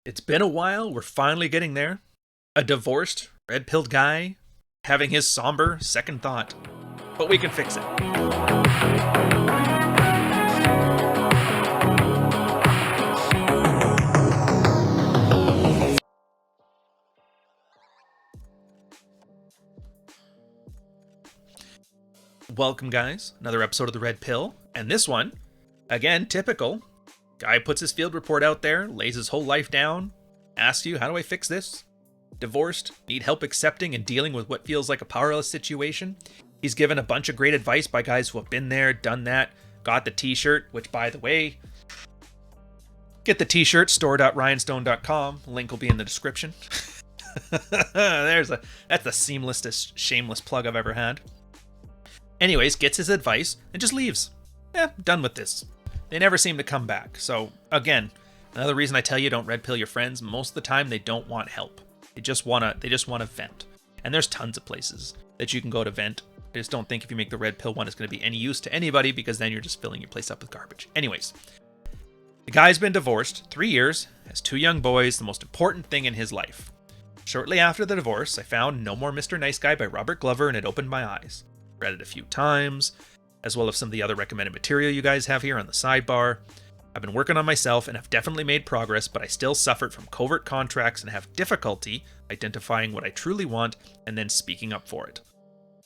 It's been a while. We're finally getting there. A divorced, red-pilled guy having his somber second thought. But we can fix it. Welcome, guys. Another episode of The Red Pill. And this one, again, typical. Guy puts his field report out there, lays his whole life down, asks you, how do I fix this? Divorced, need help accepting and dealing with what feels like a powerless situation. He's given a bunch of great advice by guys who have been there, done that, got the t-shirt, which, by the way, get the t-shirt, store.ryanstone.com. Link will be in the description. That's the seamlessest, shameless plug I've ever had. Anyways, gets his advice and just leaves. Done with this. They never seem to come back. So, again, another reason I tell you don't red pill your friends, most of the time they don't want help. They just wanna vent. And there's tons of places that you can go to vent. I just don't think if you make the red pill one it's gonna be any use to anybody, because then you're just filling your place up with garbage. Anyways, the guy's been divorced 3 years, has 2 young boys, the most important thing in his life. Shortly after the divorce, I found No More Mr. Nice Guy by Robert Glover, and it opened my eyes. Read it a few times, as well as some of the other recommended material you guys have here on the sidebar. I've been working on myself and have definitely made progress, but I still suffered from covert contracts and have difficulty identifying what I truly want and then speaking up for it.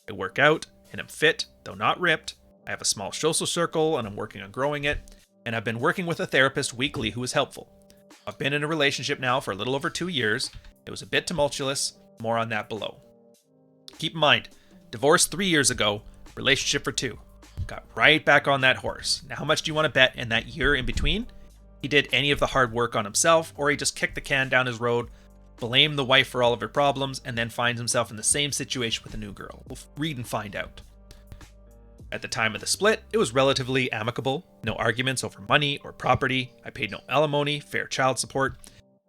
I work out and am fit, though not ripped. I have a small social circle and I'm working on growing it, and I've been working with a therapist weekly who is helpful. I've been in a relationship now for a little over 2 years. It was a bit tumultuous, more on that below. Keep in mind, divorced 3 years ago, relationship for 2. Got right back on that horse. Now, how much do you want to bet in that year in between he did any of the hard work on himself, or he just kicked the can down his road, blamed the wife for all of her problems, and then finds himself in the same situation with a new girl? We'll read and find out. At the time of the split, it was relatively amicable. No arguments over money or property. I paid no alimony, fair child support.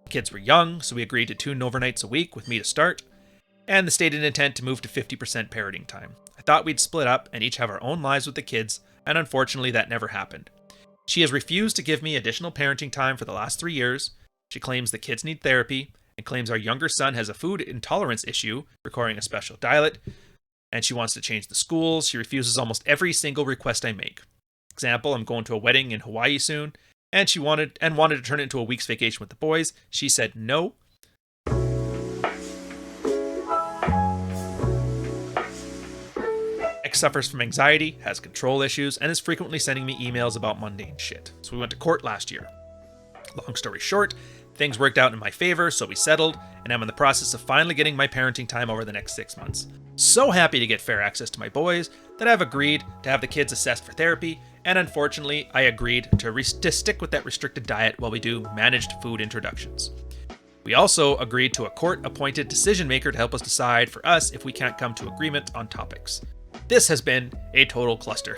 The kids were young, so we agreed to 2 overnights a week with me to start, and the stated intent to move to 50% parenting time. I thought we'd split up and each have our own lives with the kids, and unfortunately that never happened. She has refused to give me additional parenting time for the last 3 years. She claims the kids need therapy, and claims our younger son has a food intolerance issue requiring a special diet, and she wants to change the schools. She refuses almost every single request I make. Example, I'm going to a wedding in Hawaii soon, and she wanted to turn it into a week's vacation with the boys. She said no. Suffers from anxiety, has control issues, and is frequently sending me emails about mundane shit. So we went to court last year. Long story short, things worked out in my favor, so we settled, and I'm in the process of finally getting my parenting time over the next 6 months. So happy to get fair access to my boys that I've agreed to have the kids assessed for therapy, and unfortunately, I agreed to stick with that restricted diet while we do managed food introductions. We also agreed to a court-appointed decision maker to help us decide for us if we can't come to agreement on topics. This has been a total cluster.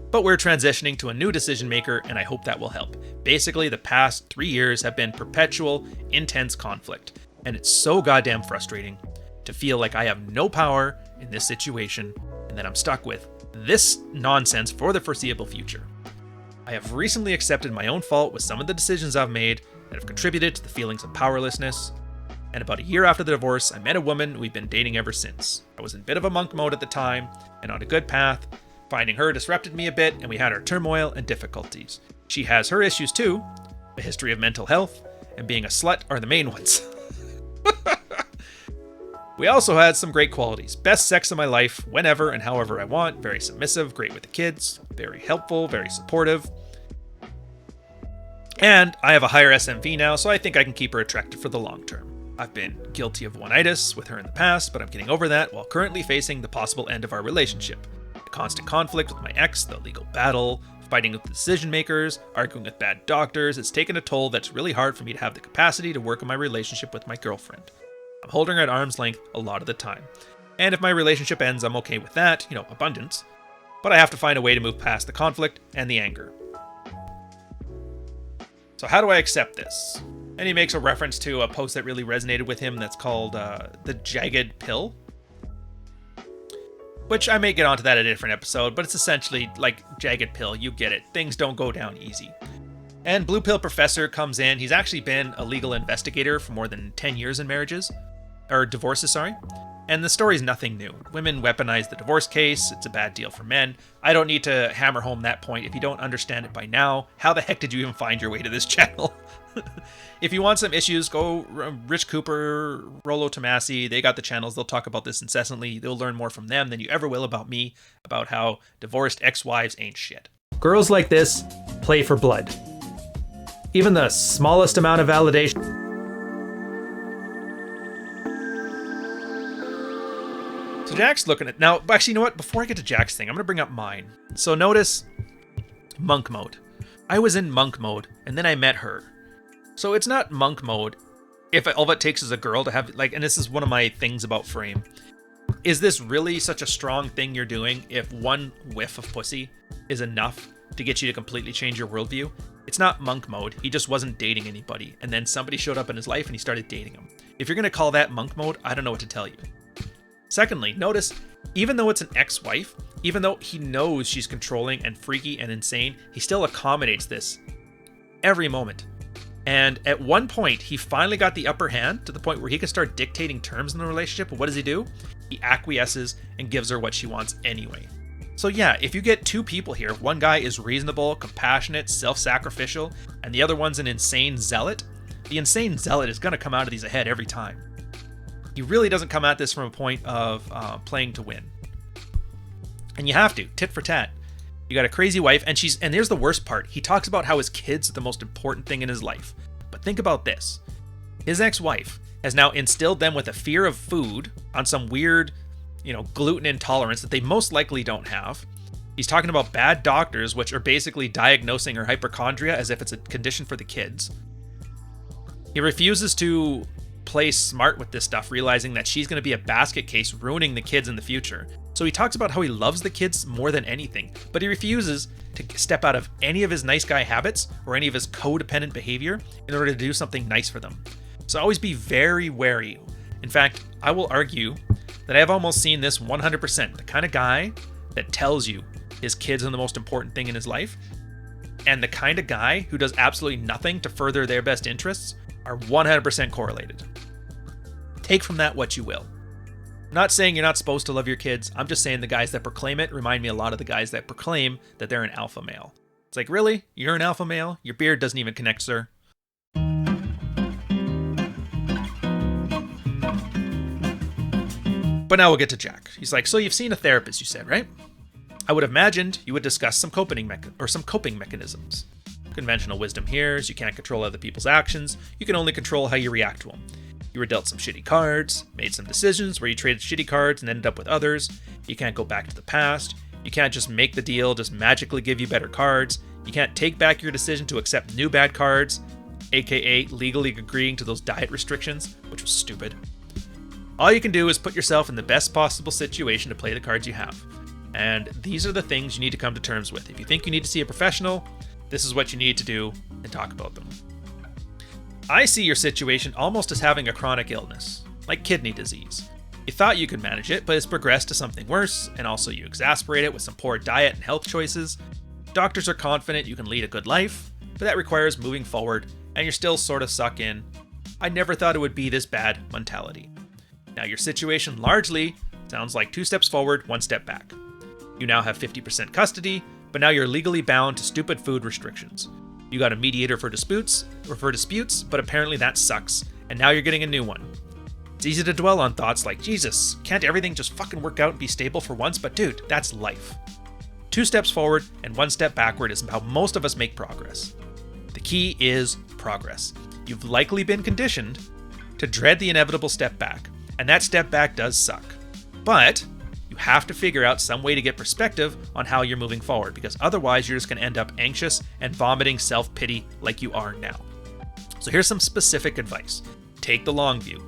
But we're transitioning to a new decision maker, and I hope that will help. Basically, the past 3 years have been perpetual, intense conflict, and it's so goddamn frustrating to feel like I have no power in this situation and that I'm stuck with this nonsense for the foreseeable future. I have recently accepted my own fault with some of the decisions I've made that have contributed to the feelings of powerlessness. And about a year after the divorce, I met a woman we've been dating ever since. I was in a bit of a monk mode at the time, and on a good path. Finding her disrupted me a bit, and we had our turmoil and difficulties. She has her issues too. A history of mental health, and being a slut are the main ones. We also had some great qualities. Best sex of my life, whenever and however I want. Very submissive, great with the kids, very helpful, very supportive. And I have a higher SMV now, so I think I can keep her attractive for the long term. I've been guilty of one-itis with her in the past, but I'm getting over that while currently facing the possible end of our relationship. The constant conflict with my ex, the legal battle, fighting with the decision makers, arguing with bad doctors, it's taken a toll that's really hard for me to have the capacity to work on my relationship with my girlfriend. I'm holding her at arm's length a lot of the time. And if my relationship ends, I'm okay with that, abundance. But I have to find a way to move past the conflict and the anger. So how do I accept this? And he makes a reference to a post that really resonated with him that's called The Jagged Pill. Which I may get onto that in a different episode, but it's essentially like Jagged Pill, you get it. Things don't go down easy. And Blue Pill Professor comes in. He's actually been a legal investigator for more than 10 years in divorces, sorry. And the story's nothing new. Women weaponize the divorce case. It's a bad deal for men. I don't need to hammer home that point. If you don't understand it by now, how the heck did you even find your way to this channel? If you want some issues, go Rich Cooper, Rollo Tomasi. They got the channels. They'll talk about this incessantly. You'll learn more from them than you ever will about me, about how divorced ex-wives ain't shit. Girls like this play for blood. Even the smallest amount of validation. So Jack's looking at... Now, actually, you know what? Before I get to Jack's thing, I'm going to bring up mine. So notice monk mode. I was in monk mode, and then I met her. So it's not monk mode if all it takes is a girl to have... like, and this is one of my things about Frame. Is this really such a strong thing you're doing if one whiff of pussy is enough to get you to completely change your worldview? It's not monk mode. He just wasn't dating anybody. And then somebody showed up in his life and he started dating him. If you're going to call that monk mode, I don't know what to tell you. Secondly, notice, even though it's an ex-wife, even though he knows she's controlling and freaky and insane, he still accommodates this every moment. And at one point, he finally got the upper hand to the point where he can start dictating terms in the relationship. But what does he do? He acquiesces and gives her what she wants anyway. So yeah, if you get two people here, one guy is reasonable, compassionate, self-sacrificial, and the other one's an insane zealot, the insane zealot is going to come out of these ahead every time. He really doesn't come at this from a point of playing to win. And you have to, tit for tat. You got a crazy wife, and there's the worst part. He talks about how his kids are the most important thing in his life. But think about this. His ex-wife has now instilled them with a fear of food on some weird, gluten intolerance that they most likely don't have. He's talking about bad doctors, which are basically diagnosing her hypochondria as if it's a condition for the kids. He refuses to play smart with this stuff, realizing that she's going to be a basket case, ruining the kids in the future. So he talks about how he loves the kids more than anything, but he refuses to step out of any of his nice guy habits or any of his codependent behavior in order to do something nice for them. So always be very wary. In fact, I will argue that I have almost seen this 100%. The kind of guy that tells you his kids are the most important thing in his life, and the kind of guy who does absolutely nothing to further their best interests are 100% correlated. Take from that what you will. I'm not saying you're not supposed to love your kids. I'm just saying the guys that proclaim it remind me a lot of the guys that proclaim that they're an alpha male. It's like, really? You're an alpha male? Your beard doesn't even connect, sir. But now we'll get to Jack. He's like, so you've seen a therapist, you said, right? I would have imagined you would discuss some coping mechanisms. Conventional wisdom here is you can't control other people's actions. You can only control how you react to them. You were dealt some shitty cards, made some decisions where you traded shitty cards and ended up with others. You can't go back to the past. You can't just make the deal, just magically give you better cards. You can't take back your decision to accept new bad cards, aka legally agreeing to those diet restrictions, which was stupid. All you can do is put yourself in the best possible situation to play the cards you have. And these are the things you need to come to terms with. If you think you need to see a professional, this is what you need to do and talk about them. I see your situation almost as having a chronic illness, like kidney disease. You thought you could manage it, but it's progressed to something worse, and also you exasperate it with some poor diet and health choices. Doctors are confident you can lead a good life, but that requires moving forward, and you're still sort of stuck in, I never thought it would be this bad mentality. Now your situation largely sounds like 2 steps forward, 1 step back. You now have 50% custody, but now you're legally bound to stupid food restrictions. You got a mediator for disputes, but apparently that sucks, and now you're getting a new one. It's easy to dwell on thoughts like, Jesus, can't everything just fucking work out and be stable for once? But dude, that's life. 2 steps forward and 1 step backward is how most of us make progress. The key is progress. You've likely been conditioned to dread the inevitable step back, and that step back does suck. But you have to figure out some way to get perspective on how you're moving forward, because otherwise you're just going to end up anxious and vomiting self-pity like you are now. So here's some specific advice. Take the long view.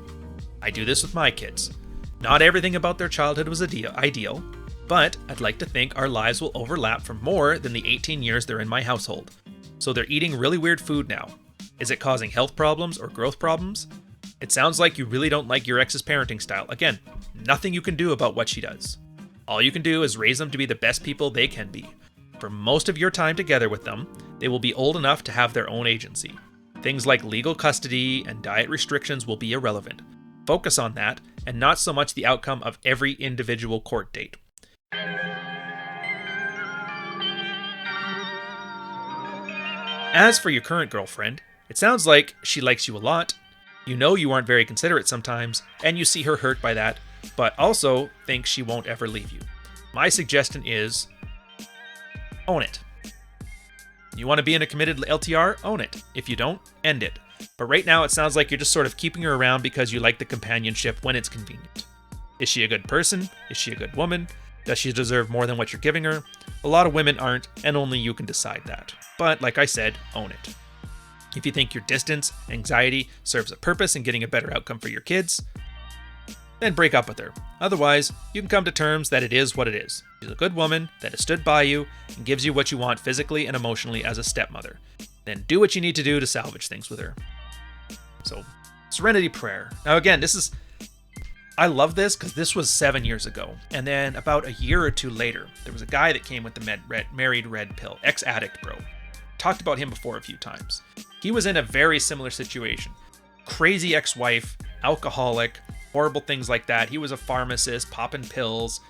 I do this with my kids. Not everything about their childhood was ideal, but I'd like to think our lives will overlap for more than the 18 years they're in my household. So they're eating really weird food now. Is it causing health problems or growth problems? It sounds like you really don't like your ex's parenting style. Again, nothing you can do about what she does. All you can do is raise them to be the best people they can be. For most of your time together with them, they will be old enough to have their own agency. Things like legal custody and diet restrictions will be irrelevant. Focus on that, and not so much the outcome of every individual court date. As for your current girlfriend, it sounds like she likes you a lot. You know you aren't very considerate sometimes, and you see her hurt by that, but also think she won't ever leave you. My suggestion is, own it. You want to be in a committed LTR? Own it. If you don't, end it. But right now it sounds like you're just sort of keeping her around because you like the companionship when it's convenient. Is she a good person? Is she a good woman? Does she deserve more than what you're giving her? A lot of women aren't, and only you can decide that. But like I said, own it. If you think your distance, anxiety serves a purpose in getting a better outcome for your kids, then break up with her. Otherwise, you can come to terms that it is what it is. She's a good woman that has stood by you and gives you what you want physically and emotionally as a stepmother. Then do what you need to do to salvage things with her. So, Serenity Prayer. Now again, I love this because this was 7 years ago. And then about a year or two later, there was a guy that came with the married red pill, ex-addict bro. Talked about him before a few times. He was in a very similar situation. Crazy ex-wife, alcoholic, horrible things like that. He was a pharmacist, popping pills.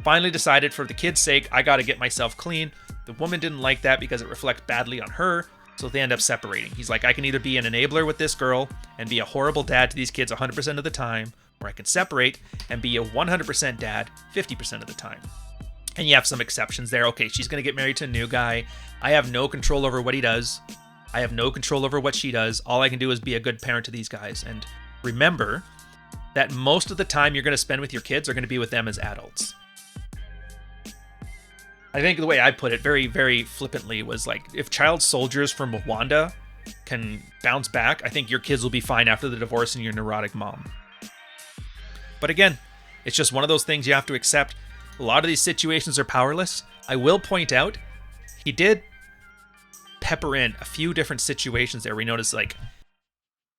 Finally decided for the kids' sake, I gotta get myself clean. The woman didn't like that because it reflected badly on her, so they end up separating. He's like, I can either be an enabler with this girl and be a horrible dad to these kids 100% of the time, or I can separate and be a 100% dad 50% of the time. And you have some exceptions there. Okay, she's gonna get married to a new guy. I have no control over what he does. I have no control over what she does. All I can do is be a good parent to these guys. And remember that most of the time you're going to spend with your kids are going to be with them as adults. I think the way I put it very, very flippantly was like, if child soldiers from Rwanda can bounce back, I think your kids will be fine after the divorce and your neurotic mom. But again, it's just one of those things you have to accept. A lot of these situations are powerless. I will point out, he did pepper in a few different situations there. We noticed like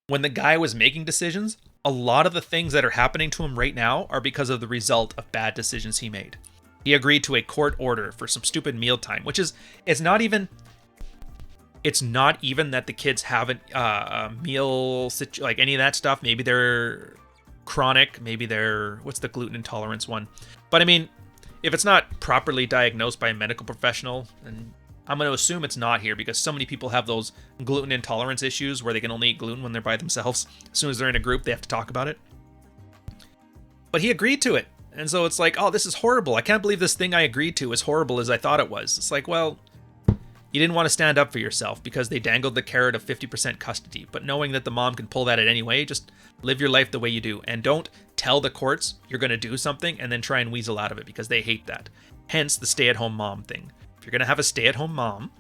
when the guy was making decisions, a lot of the things that are happening to him right now are because of the result of bad decisions he made. He agreed to a court order for some stupid mealtime, which is, it's not even that the kids haven't a meal, like any of that stuff. Maybe they're chronic, maybe they're, what's the gluten intolerance one? But I mean, if it's not properly diagnosed by a medical professional, and I'm going to assume it's not here because so many people have those gluten intolerance issues where they can only eat gluten when they're by themselves. As soon as they're in a group, they have to talk about it. But he agreed to it. And so it's like, oh, this is horrible. I can't believe this thing I agreed to is horrible as I thought it was. It's like, well, you didn't want to stand up for yourself because they dangled the carrot of 50% custody. But knowing that the mom can pull that at any way, just live your life the way you do. And don't tell the courts you're going to do something and then try and weasel out of it because they hate that. Hence the stay-at-home mom thing. If you're going to have a stay-at-home mom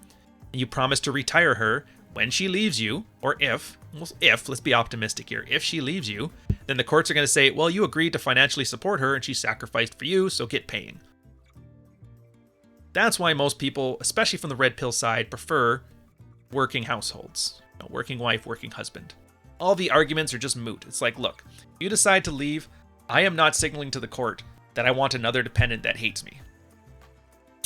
and you promise to retire her when she leaves you, or if, let's be optimistic here, if she leaves you, then the courts are going to say, well, you agreed to financially support her and she sacrificed for you, so get paying. That's why most people, especially from the red pill side, prefer working households. Working wife, working husband. All the arguments are just moot. It's like, look, if you decide to leave, I am not signaling to the court that I want another dependent that hates me.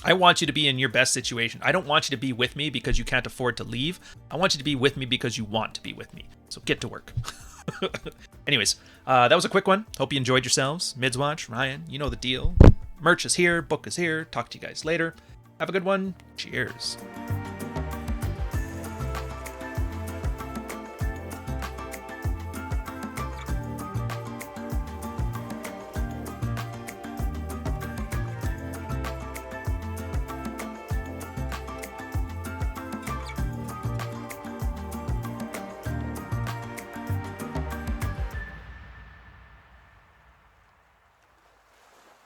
I want you to be in your best situation. I don't want you to be with me because you can't afford to leave. I want you to be with me because you want to be with me. So get to work. Anyways, that was a quick one. Hope you enjoyed yourselves. Midswatch, Ryan, you know the deal. Merch is here. Book is here. Talk to you guys later. Have a good one. Cheers.